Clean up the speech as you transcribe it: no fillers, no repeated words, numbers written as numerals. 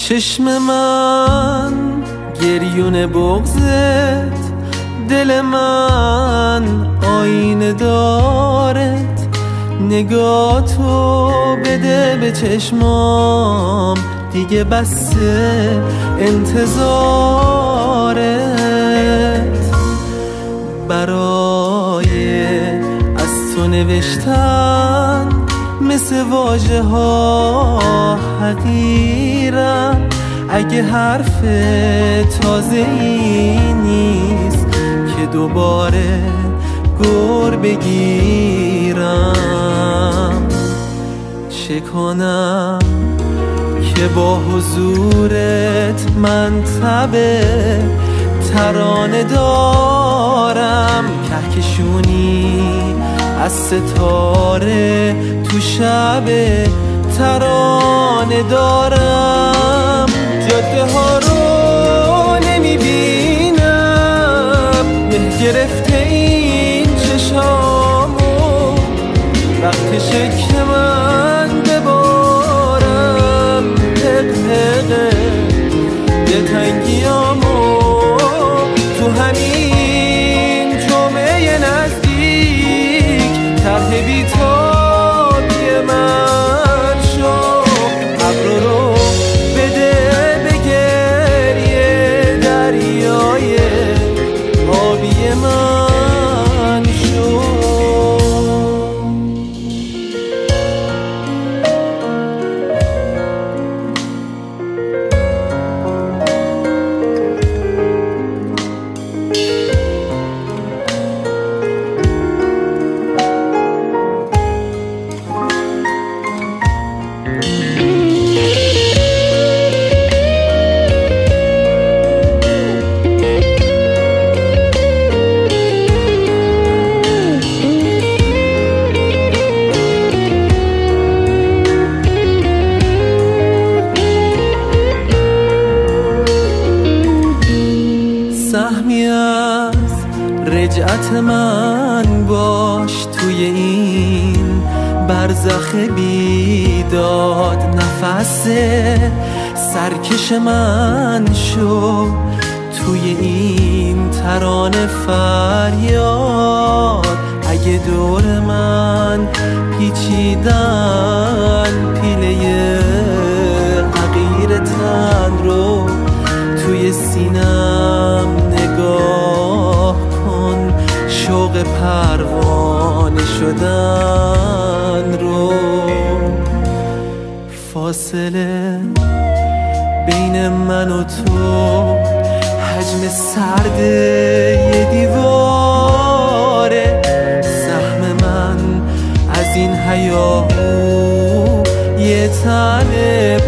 چشم من گریون بغضت، دل من آینه دارت. نگاه تو بده به چشمام، دیگه بس انتظارت. برای از تو نوشتن مثل واژه ها حقیرم. اگه حرف تازه ای نیست که دوباره گر بگیرم، چه کنم که با حضورت من تب ترانه دارم. کهکشونی از ستاره تو شب ترانه دارم. جاده ها رو نمیبینم، مه گرفته این چشامو. وقتشه که من ببارم دقدقه دلتنگیامو. تو همین جمعه نزدیک طرح بی‌تابی من شو. ابر رو بده به گریه دریای آبی من شو. سهمی از رجعت من باش توی این برزخ بیداد. نفس سرکش من شو توی این ترانه فریاد. اگه دور من پیچیدن پیله حقیر تن رو، توی سینم نگاه کن شوق پروانه شدن رو. فاصله بین من و تو حجم سرد یه دیواره. سهم من از این هیاهو یه تنه